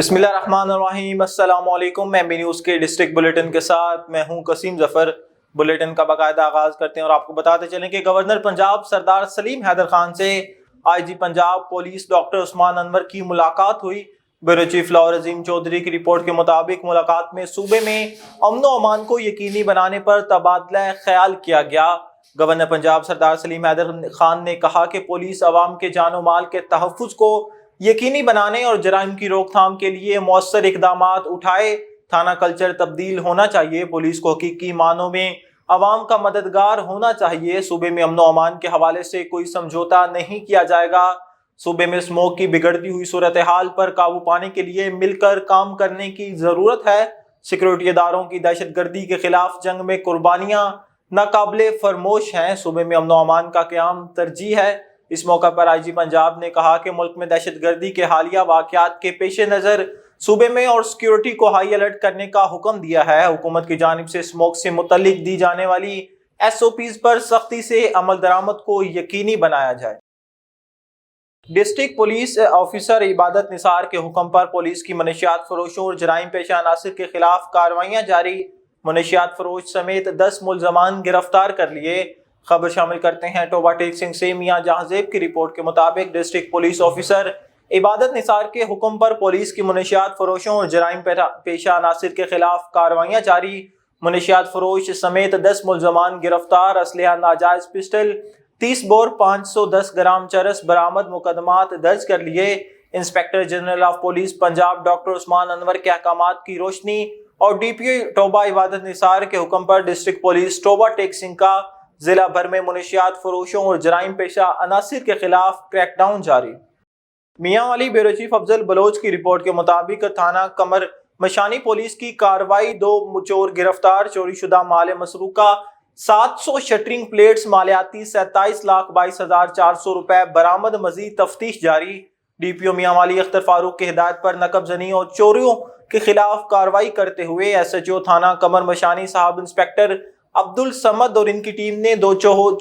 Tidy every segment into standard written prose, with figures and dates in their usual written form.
بسم اللہ الرحمن الرحیم۔ السلام علیکم۔ میں بی نیوز کے ڈسٹرکٹ بلیٹن کے ساتھ میں ہوں قسیم ظفر۔ بلیٹن کا باقاعدہ آغاز کرتے ہیں اور آپ کو بتاتے چلیں کہ گورنر پنجاب سردار سلیم حیدر خان سے آئی جی پنجاب پولیس ڈاکٹر عثمان انور کی ملاقات ہوئی۔ بیورو چیف لاہور عظیم چودھری کی رپورٹ کے مطابق ملاقات میں صوبے میں امن و امان کو یقینی بنانے پر تبادلہ خیال کیا گیا۔ گورنر پنجاب سردار سلیم حیدر خان نے کہا کہ پولیس عوام کے جان و مال کے تحفظ کو یقینی بنانے اور جرائم کی روک تھام کے لیے مؤثر اقدامات اٹھائے۔ تھانہ کلچر تبدیل ہونا چاہیے۔ پولیس کو حقیقی معنوں میں عوام کا مددگار ہونا چاہیے۔ صوبے میں امن و امان کے حوالے سے کوئی سمجھوتا نہیں کیا جائے گا۔ صوبے میں اسموگ کی بگڑتی ہوئی صورتحال پر قابو پانے کے لیے مل کر کام کرنے کی ضرورت ہے۔ سیکورٹی اداروں کی دہشت گردی کے خلاف جنگ میں قربانیاں ناقابل فراموش ہیں۔ صوبے میں امن و امان کا قیام ترجیح ہے۔ اس موقع پر آئی جی پنجاب نے کہا کہ ملک میں دہشت گردی کے حالیہ واقعات کے پیش نظر صوبے میں اور سیکورٹی کو ہائی الرٹ کرنے کا حکم دیا ہے۔ حکومت کی جانب سے اسموگ سے متعلق دی جانے والی ایس او پیز پر سختی سے عمل درآمد کو یقینی بنایا جائے۔ ڈسٹرکٹ پولیس آفیسر عبادت نثار کے حکم پر پولیس کی منشیات فروشوں اور جرائم پیشہ عناصر کے خلاف کارروائیاں جاری۔ منشیات فروش سمیت 10 ملزمان گرفتار کر لیے۔ خبر شامل کرتے ہیں ٹوبہ ٹیک سنگھ سے۔ میاں جہاں زیب کی رپورٹ کے مطابق ڈسٹرکٹ پولیس آفیسر عبادت نثار کے حکم پر پولیس کی منشیات فروشوں اور جرائم پیشہ عناصر کے خلاف کارروائیاں جاری۔ منشیات فروش سمیت 10 ملزمان گرفتار۔ اسلحہ ناجائز پسٹل 30 بور 510 گرام چرس برآمد۔ مقدمات درج کر لیے۔ Inspector general of police Punjab doctor Usman Anwar کے احکامات کی روشنی اور ڈی پی او ٹوبہ عبادت نثار کے حکم پر ڈسٹرکٹ پولیس ٹوبہ ٹیک سنگھ کا ضلع بھر میں منشیات فروشوں اور جرائم پیشہ عناصر کے خلاف کریک ڈاؤن جاری۔ میاں والی بیورو چیف افضل بلوچ کی رپورٹ کے مطابق تھانہ قمر مشانی پولیس کی کارروائی 2 چور گرفتار۔ چوری شدہ مال مسروقہ 700 شٹرنگ پلیٹس مالیاتی 27,22,400 روپے برآمد۔ مزید تفتیش جاری۔ ڈی پی او میاں والی اختر فاروق کی ہدایت پر نقب زنی اور چوریوں کے خلاف کارروائی کرتے ہوئے ایس ایچ او تھانہ قمر مشانی صاحب انسپکٹر عبد الصمد اور ان کی ٹیم نے 2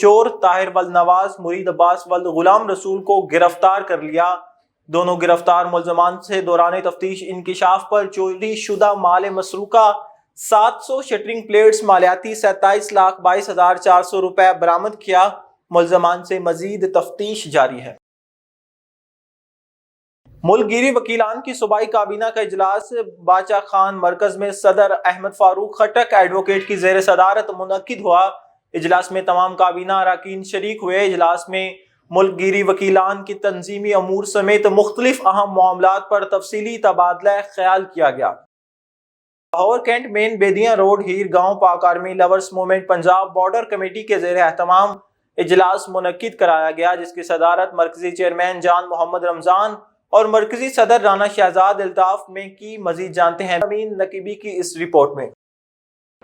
چور طاہر ولد نواز مرید عباس ولد غلام رسول کو گرفتار کر لیا۔ دونوں گرفتار ملزمان سے دوران تفتیش انکشاف پر چوری شدہ مال مسروقہ 700 شٹرنگ پلیٹس مالیاتی 27,22,400 روپے برآمد کیا۔ ملزمان سے مزید تفتیش جاری ہے۔ ملک گیری وکیلان کی صوبائی کابینہ کا اجلاس باچا خان مرکز میں صدر احمد فاروق خٹک ایڈوکیٹ کی زیر صدارت منعقد ہوا۔ اجلاس میں تمام کابینہ اراکین شریک ہوئے۔ اجلاس میں ملک گیری وکیلان کی تنظیمی امور سمیت مختلف اہم معاملات پر تفصیلی تبادلہ خیال کیا گیا۔ Lahore cantt main Bedian road Hair گاؤں پاک army lovers movement Punjab border committee کے زیر اہتمام اجلاس منعقد کرایا گیا، جس کی صدارت مرکزی چیئرمین جان محمد رمضان اور مرکزی صدر رانا شہزاد الطاف میں کی۔ مزید جانتے ہیں امین نقیبی کی اس رپورٹ میں۔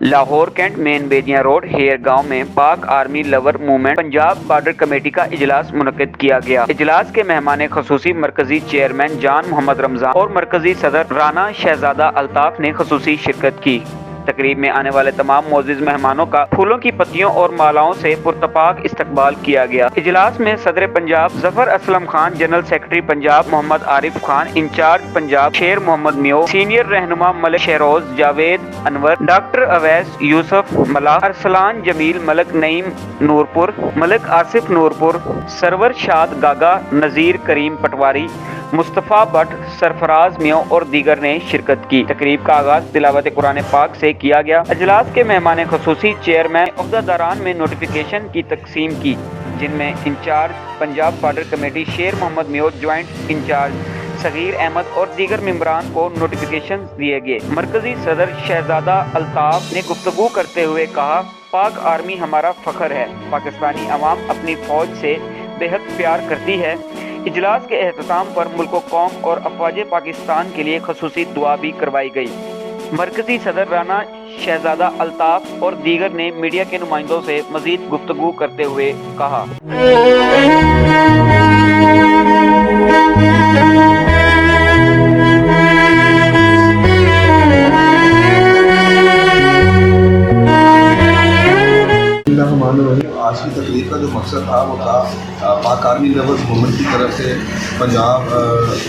Lahore cantt main Bedian road Hair گاؤں میں Pak army lover movement Punjab border committee کا اجلاس منعقد کیا گیا۔ اجلاس کے مہمان خصوصی مرکزی چیئرمین جان محمد رمضان اور مرکزی صدر رانا شہزادہ الطاف نے خصوصی شرکت کی۔ تقریب میں آنے والے تمام معزز مہمانوں کا پھولوں کی پتیوں اور مالاؤں سے پرتپاک استقبال کیا گیا۔ اجلاس میں صدر پنجاب ظفر اسلم خان، جنرل سیکرٹری پنجاب محمد عارف خان، انچارج پنجاب شیر محمد میو، سینئر رہنما ملک شہروز جاوید انور، ڈاکٹر اویس یوسف ملا، ارسلان جمیل، ملک نعیم نورپور، ملک آصف نورپور، سرور شاد گاگا، نذیر کریم پٹواری، مصطفیٰ بٹ، سرفراز میو اور دیگر نے شرکت کی۔ تقریب کا آغاز تلاوت قرآن پاک سے کیا گیا۔ اجلاس کے مہمان خصوصی چیئرمین عہدیداران میں نوٹیفیکیشن کی تقسیم کی، جن میں انچارج پنجاب بارڈر کمیٹی شیر محمد میو، جوائنٹ انچارج صغیر احمد اور دیگر ممبران کو نوٹیفیکیشن دیے گئے۔ مرکزی صدر شہزادہ الطاف نے گفتگو کرتے ہوئے کہا، پاک آرمی ہمارا فخر ہے۔ پاکستانی عوام اپنی فوج سے بے حد پیار کرتی ہے۔ اجلاس کے اختتام پر ملک و قوم اور افواج پاکستان کے لیے خصوصی دعا بھی کروائی گئی۔ مرکزی صدر رانا شہزادہ الطاف اور دیگر نے میڈیا کے نمائندوں سے مزید گفتگو کرتے ہوئے کہا، آج کی تقریب کا جو مقصد تھا وہ تھا پاک آرمی لیول موومنٹ کی طرف سے پنجاب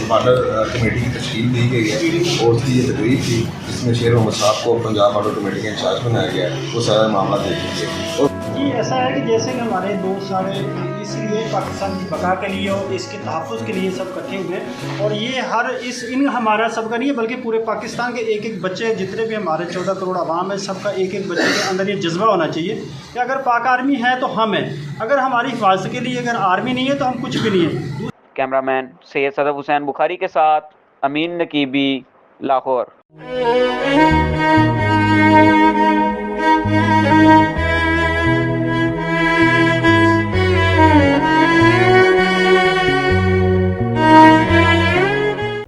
بارڈر کمیٹی کی تشکیل دی گئی ہے اور اس کی یہ تقریب تھی جس میں شیر محمد صاحب کو پنجاب بارڈر کمیٹی کا انچارج بنایا گیا ہے. وہ سارا معاملہ دیکھ لیجیے. جی ایسا ہے کہ جیسے کہ ہمارے دوست سارے اس لیے پاکستان کی بقا کے لیے اور اس کے تحفظ کے لیے سب اکٹھے ہوئے ہیں اور یہ ان ہمارا سب کا نہیں ہے بلکہ پورے پاکستان کے ایک ایک بچے جتنے بھی ہمارے 14 کروڑ عوام ہے سب کا ایک ایک بچے کے اندر یہ جذبہ ہونا چاہیے کہ اگر پاک آرمی ہے تو ہم ہیں, اگر ہماری حفاظت کے لیے اگر آرمی نہیں ہے تو ہم کچھ بھی نہیں ہیں. کیمرہ مین سید صدف حسین بخاری کے ساتھ امین نقیبی, لاہور.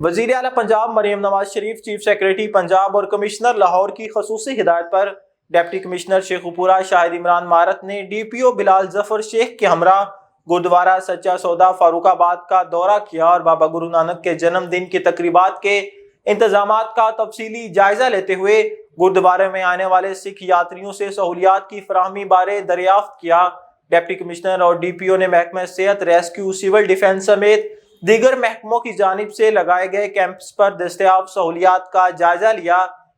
وزیر اعلیٰ پنجاب مریم نواز شریف, چیف سیکریٹری پنجاب اور کمشنر لاہور کی خصوصی ہدایت پر ڈپٹی کمشنر شیخ پورہ شاہد عمران مارت نے ڈی پی او بلال ظفر شیخ کے ہمراہ گردوارہ سچا سودا فاروق آباد کا دورہ کیا اور بابا گرو نانک کے جنم دن کی تقریبات کے انتظامات کا تفصیلی جائزہ لیتے ہوئے گردوارے میں آنے والے سکھ یاتریوں سے سہولیات کی فراہمی بارے دریافت کیا. ڈپٹی کمشنر اور ڈی پی او نے محکمہ صحت, ریسکیو, سول ڈیفنس سمیت دیگر محکموں کی جانب سے لگائے گئے کیمپس پر دستیاب سہولیات کا جائزہ لیا.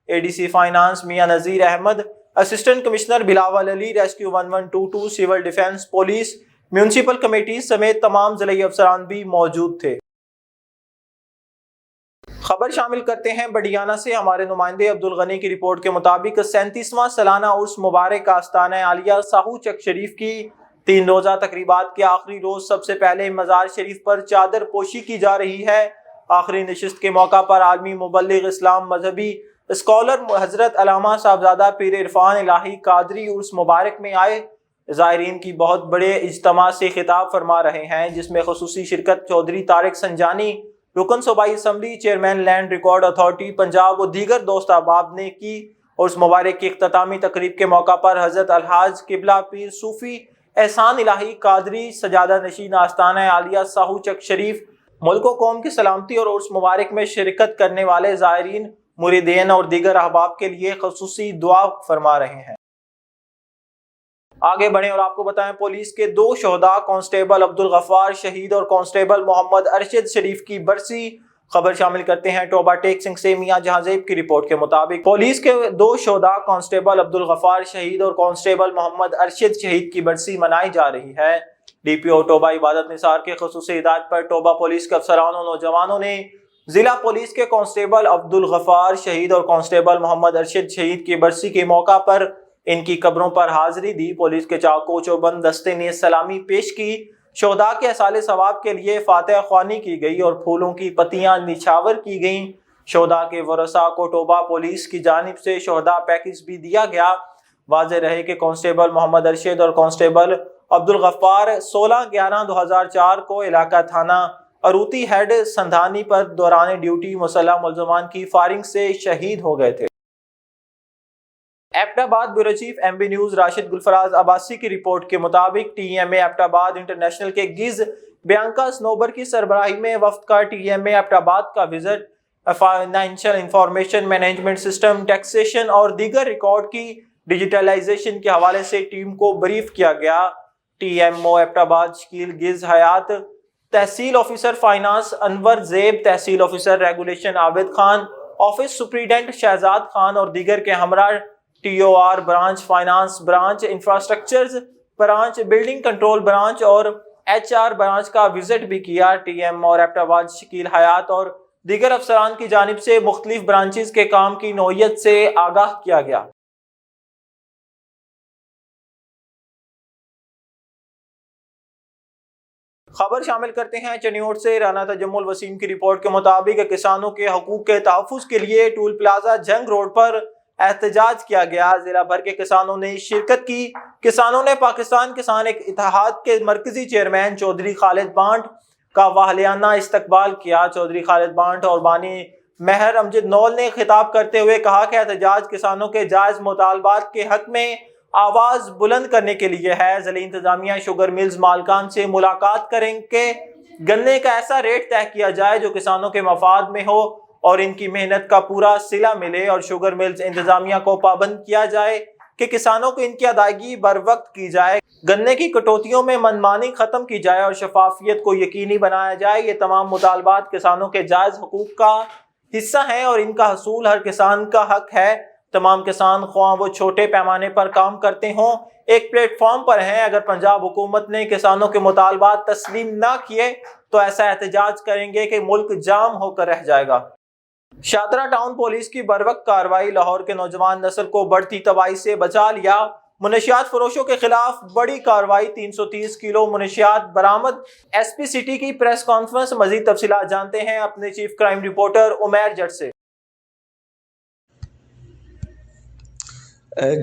اے D C finance Mian Nazir Ahmad, assistant commissioner Bilawal Ali, rescue 1122, civil defence, police, municipal committee سمیت تمام ضلعی افسران بھی موجود تھے. خبر شامل کرتے ہیں بڈیانہ سے. ہمارے نمائندے عبدالغنی کی رپورٹ کے مطابق 37واں سالانہ عرس مبارک آستانہ عالیہ ساہو چک شریف کی 3 روزہ تقریبات کے آخری روز سب سے پہلے مزار شریف پر چادر پوشی کی جا رہی ہے. آخری نشست کے موقع پر عالمی مبلغ اسلام, مذہبی اسکالر حضرت علامہ صاحبزادہ پیر عرفان الہی قادری عرس مبارک میں آئے زائرین کی بہت بڑے اجتماع سے خطاب فرما رہے ہیں, جس میں خصوصی شرکت چودھری طارق سنجانی, رکن صوبائی assembly, chairman land record authority Punjab و دیگر دوست احباب نے کی. اور اس مبارک کی اختتامی تقریب کے موقع پر حضرت الحاج قبلہ پیر صوفی احسان الہی قادری سجادہ نشین آستانہ عالیہ ساہو چک شریف ملک و قوم کی سلامتی اور عرس مبارک میں شرکت کرنے والے زائرین, مریدین اور دیگر احباب کے لیے خصوصی دعا فرما رہے ہیں. آگے بڑھیں اور آپ کو بتائیں پولیس کے 2 شہداء کانسٹیبل عبدالغفار شہید اور کانسٹیبل محمد ارشد شریف کی برسی. خبر شامل کرتے ہیں ٹوبہ ٹیک سنگھ سے. میاں جہاں زیب کی رپورٹ کے مطابق پولیس کے 2 شہداء کانسٹیبل عبدالغفار شہید اور کانسٹیبل محمد ارشد شہید کی برسی منائی جا رہی ہے. ڈی پی او ٹوبہ عبادت نثار کے خصوصی ہدایت پر ٹوبہ پولیس کے افسران اور نوجوانوں نے ضلع پولیس کے کانسٹیبل عبدالغفار شہید اور کانسٹیبل محمد ارشد شہید کی برسی کے موقع پر ان کی قبروں پر حاضری دی. پولیس کے چاقو چوبند دستے نے سلامی پیش کی. شہداء کے اصال ثواب کے لیے فاتحہ خوانی کی گئی اور پھولوں کی پتیاں نچھاور کی گئیں. شہداء کے ورثاء کو ٹوبہ پولیس کی جانب سے شہداء پیکج بھی دیا گیا. واضح رہے کہ کانسٹیبل محمد ارشد اور کانسٹیبل عبدالغفار 16/11/2004 کو علاقہ تھانہ اروتی ہیڈ سندھانی پر دوران ڈیوٹی مسلح ملزمان کی فائرنگ سے شہید ہو گئے تھے. Abbottabad bureau chief M B news Rashid Gulfraz Abbasi کی رپورٹ کے مطابق T M A Abbottabad international کے گز بیانکا سنوبر کی سربراہی میں وفد کا ٹی ایم اے ایبٹ آباد کا visit financial information management system, taxation اور دیگر ریکارڈ کی ڈیجیٹلائزیشن کے حوالے سے ٹیم کو بریف کیا گیا. ٹی ایم او ایبٹ آباد شکیل گز حیات, تحصیل آفیسر فائنانس انور زیب, تحصیل officer regulation Abid Khan, office superintendent Shahzad Khan اور دیگر کے ہمراہ T O R branch, finance branch, infrastructures branch, building control branch اور ایچ آر برانچ کا وزٹ بھی کیا. ٹی ایم اور ایبٹ آباد شکیل حیات اور دیگر افسران کی جانب سے مختلف برانچز کے کام کی نوعیت سے آگاہ کیا گیا. خبر شامل کرتے ہیں چنیوٹ سے. رانا تجمل وسیم کی رپورٹ کے مطابق کسانوں کے حقوق کے تحفظ کے لیے ٹول پلازا جنگ روڈ پر احتجاج کیا گیا. ضلع بھر کے کسانوں نے شرکت کی. کسانوں نے پاکستان کسان اتحاد کے مرکزی چیئرمین چودھری خالد بانٹ کا واہلیانہ استقبال کیا. چودھری خالد بانٹ اور بانی مہر امجد نول نے خطاب کرتے ہوئے کہا کہ احتجاج کسانوں کے جائز مطالبات کے حق میں آواز بلند کرنے کے لیے ہے. ضلعی انتظامیہ شوگر ملز مالکان سے ملاقات کریں کہ گنے کا ایسا ریٹ طے کیا جائے جو کسانوں کے مفاد میں ہو اور ان کی محنت کا پورا صلہ ملے, اور شوگر ملز انتظامیہ کو پابند کیا جائے کہ کسانوں کو ان کی ادائیگی بر وقت کی جائے. گنے کی کٹوتیوں میں منمانی ختم کی جائے اور شفافیت کو یقینی بنایا جائے۔ یہ تمام مطالبات کسانوں کے جائز حقوق کا حصہ ہیں اور ان کا حصول ہر کسان کا حق ہے۔ تمام کسان خواہ وہ چھوٹے پیمانے پر کام کرتے ہوں ایک پلیٹ فارم پر ہیں۔ اگر پنجاب حکومت نے کسانوں کے مطالبات تسلیم نہ کیے تو ایسا احتجاج کریں گے کہ ملک جام ہو کر رہ جائے گا۔ شادرہ ٹاؤن پولیس کی بروقت کارروائی لاہور کے نوجوان نسل کو بڑھتی تباہی سے بچا لیا۔ منشیات فروشوں کے خلاف بڑی کارروائی، 330 کلو منشیات برآمد۔ ایس پی سٹی کی پریس کانفرنس۔ مزید تفصیلات جانتے ہیں اپنے chief crime reporter Umair Jatt سے۔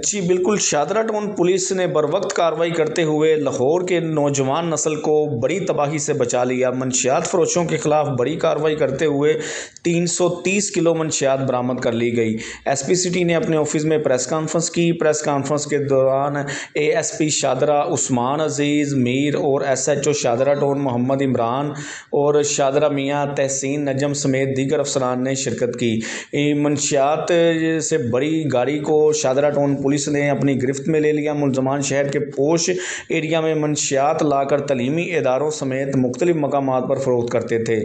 جی بالکل، شادرہ ٹاؤن پولیس نے بروقت کارروائی کرتے ہوئے لاہور کے نوجوان نسل کو بڑی تباہی سے بچا لیا۔ منشیات فروشوں کے خلاف بڑی کارروائی کرتے ہوئے 330 کلو منشیات برآمد کر لی گئی۔ ایس پی سٹی نے اپنے آفس میں پریس کانفرنس کی۔ پریس کانفرنس کے دوران اے ایس پی شادرہ عثمان عزیز میر اور S H O Shahdara town Muhammad Imran اور شادرہ میاں تحسین نجم سمیت دیگر افسران نے شرکت کی۔ منشیات سے بڑی گاڑی کو شادرہ پولیس نے اپنی گرفت میں لے لیا۔ ملزمان شہر کے پوش ایریا میں منشیات لا کر تعلیمی اداروں سمیت مختلف مقامات پر فروخت کرتے تھے۔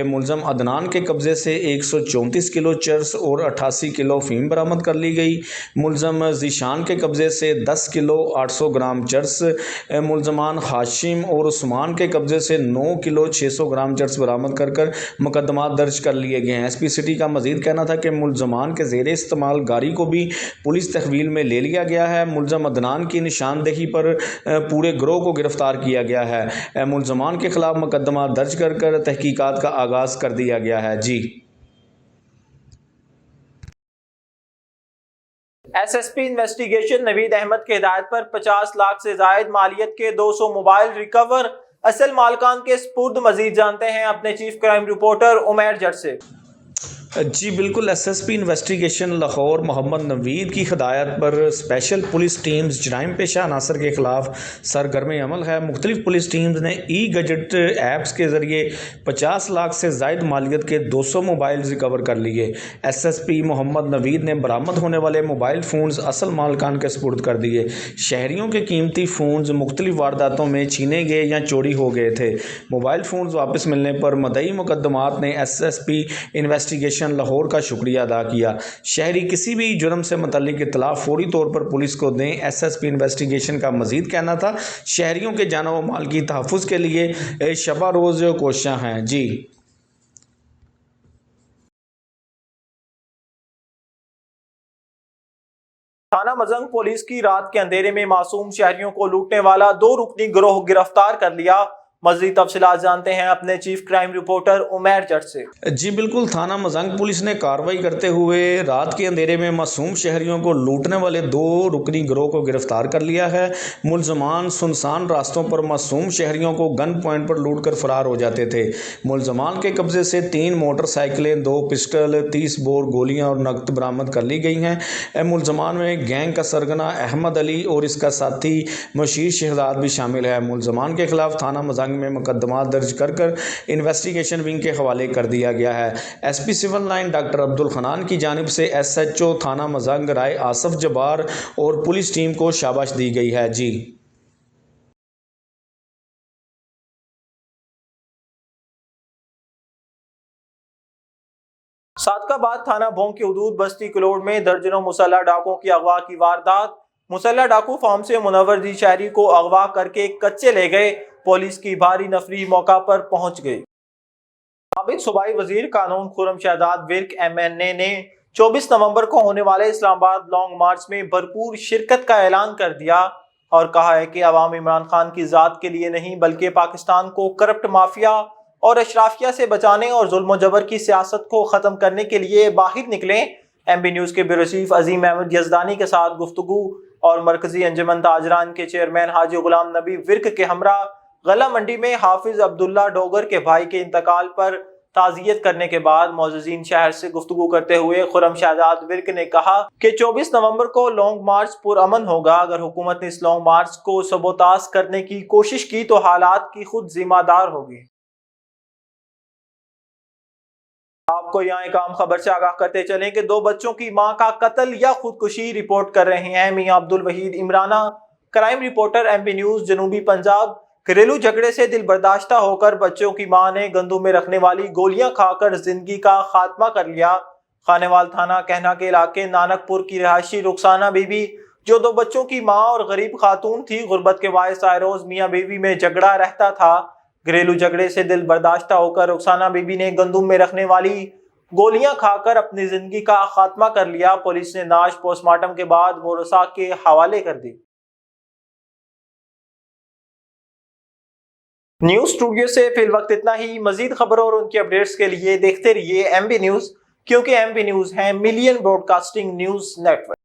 ملزم عدنان کے قبضے سے 134 کلو چرس اور 88 کلو فیم برآمد کر لی گئی۔ ملزم ذیشان کے قبضے سے 10 کلو 800 گرام چرس۔ ملزمان ہاشم اور عثمان کے قبضے سے 9 کلو 600 گرام چرس برآمد کر مقدمات درج کر لیے گئے ہیں۔ ایس پی سٹی کا مزید کہنا تھا کہ ملزمان کے زیر استعمال گاڑی کو بھی پولیس تحویل میں لے لیا گیا ہے۔ ملزم عدنان کی نشاندہی پر پورے گروہ کو گرفتار کیا گیا ہے۔ ملزمان کے خلاف مقدمات درج کر تحقیقات کا آغاز کر دیا گیا ہے۔ جی ایس ایس پی انویسٹیگیشن نوید احمد کی ہدایت پر 50 لاکھ سے زائد مالیت کے 200 موبائل ریکور، اصل مالکان کے سپرد۔ مزید جانتے ہیں اپنے chief crime reporter Umair Jatt سے۔ جی بالکل، S S P investigation Lahore Muhammad Naveed کی ہدایت پر اسپیشل پولیس ٹیمز جرائم پیشہ عناصر کے خلاف سرگرم عمل ہے۔ مختلف پولیس ٹیمز نے ای گجٹ ایپس کے ذریعے 50 لاکھ سے زائد مالیت کے 200 موبائل ریکور کر لیے۔ ایس ایس پی محمد نوید نے برآمد ہونے والے موبائل فونز اصل مالکان کے سپرد کر دیے۔ شہریوں کے قیمتی فونز مختلف وارداتوں میں چھینے گئے یا چوری ہو گئے تھے۔ موبائل فونز واپس ملنے پر مدعی مقدمات نے S S P investigation Lahore کا شکریہ ادا کیا۔ شہری کسی بھی جرم سے متعلق اطلاع فوری طور پر پولیس کو دیں۔ ایس ایس پی انویسٹیگیشن کا مزید کہنا تھا شہریوں کے جان و مال کی تحفظ کے لیے شبہ روز کوشاں ہیں۔ جی تھانہ مزنگ پولیس کی رات کے اندھیرے میں معصوم شہریوں کو لوٹنے والا 2 رکنی گروہ گرفتار کر لیا۔ مزید تفصیلات جانتے ہیں اپنے chief crime reporter Umair Jatt سے۔ جی بالکل، تھانہ مزنگ پولیس نے کارروائی کرتے ہوئے رات کے اندھیرے میں معصوم شہریوں کو لوٹنے والے 2 رکنی گروہ کو گرفتار کر لیا ہے۔ ملزمان سنسان راستوں پر معصوم شہریوں کو گن پوائنٹ پر لوٹ کر فرار ہو جاتے تھے۔ ملزمان کے قبضے سے 3 موٹر سائیکلیں، 2 پسٹل، 30 بور گولیاں اور نقد برآمد کر لی گئی ہیں۔ ملزمان میں گینگ کا سرگنا احمد علی اور اس کا ساتھی مشیر شہزاد بھی شامل ہے۔ ملزمان کے خلاف تھانہ مزنگ میں مقدمات درج کر انویسٹیگیشن ونگ کے حوالے کر دیا گیا ہے۔ S P civil line doctor عبد الحنان کی جانب سے ایس ایچ او تھانہ مزنگ رائے آصف جبار اور پولیس ٹیم کو شاباش دی گئی ہے۔ جی صادقآباد تھانہ بھونگ کی حدود بستی کلوڑ میں درجنوں مسلح ڈاکوں کی اغوا کی واردات۔ مسلح ڈاکو فارم سے منور دی شہری کو اغوا کر کے کچے لے گئے۔ پولیس کی بھاری نفری موقع پر پہنچ گئی۔ سابق صوبائی وزیر قانون خرم شہزاد ورک ایم این اے نے 24 نومبر کو ہونے والے اسلام آباد لانگ مارچ میں بھرپور شرکت کا اعلان کر دیا اور کہا ہے کہ عوام عمران خان کی ذات کے لیے نہیں بلکہ پاکستان کو کرپٹ مافیا اور اشرافیہ سے بچانے اور ظلم و جبر کی سیاست کو ختم کرنے کے لیے باہر نکلیں۔ ایم بی نیوز کے بیورو چیف عظیم احمد یزدانی کے ساتھ گفتگو اور مرکزی انجمن تاجران کے چیئرمین حاجی غلام نبی ورک کے ہمراہ غلہ منڈی میں حافظ عبداللہ ڈوگر کے بھائی کے انتقال پر تعزیت کرنے کے بعد معززین شہر سے گفتگو کرتے ہوئے خرم شہزاد ورک نے کہا کہ 24 نومبر کو لانگ مارچ پرامن ہوگا۔ اگر حکومت نے اس لانگ مارچ کو سبوتاژ کرنے کی کوشش کی تو حالات کی خود ذمہ دار ہوگی۔ آپ کو یہاں ایک عام خبر سے آگاہ کرتے چلیں کہ 2 بچوں کی ماں کا قتل یا خودکشی رپورٹ کر رہے ہیں میاں عبد Wahid Imrana. Crime reporter MP news جنوبی پنجاب۔ گھریلو جھگڑے سے دل برداشتہ ہو کر بچوں کی ماں نے گندم میں رکھنے والی گولیاں کھا کر زندگی کا خاتمہ کر لیا۔ خانیوال تھانہ کہنا کے علاقے نانک پور کی رہائشی رخسانہ بی بی جو 2 بچوں کی ماں اور غریب خاتون تھی، غربت کے باعث آئے روز میاں بیوی میں جھگڑا رہتا تھا۔ گھریلو جھگڑے سے دل برداشتہ ہو کر رخسانہ بی بی نے گندم میں رکھنے والی گولیاں کھا کر اپنی زندگی کا خاتمہ کر لیا۔ پولیس نے نعش پوسٹ مارٹم کے بعد ورثاء کے حوالے کر دی۔ نیوز اسٹوڈیو سے فی الوقت اتنا ہی۔ مزید خبروں اور ان کی اپڈیٹس کے لیے دیکھتے رہیے MB نیوز، کیونکہ MB نیوز ہے million broadcasting news net work.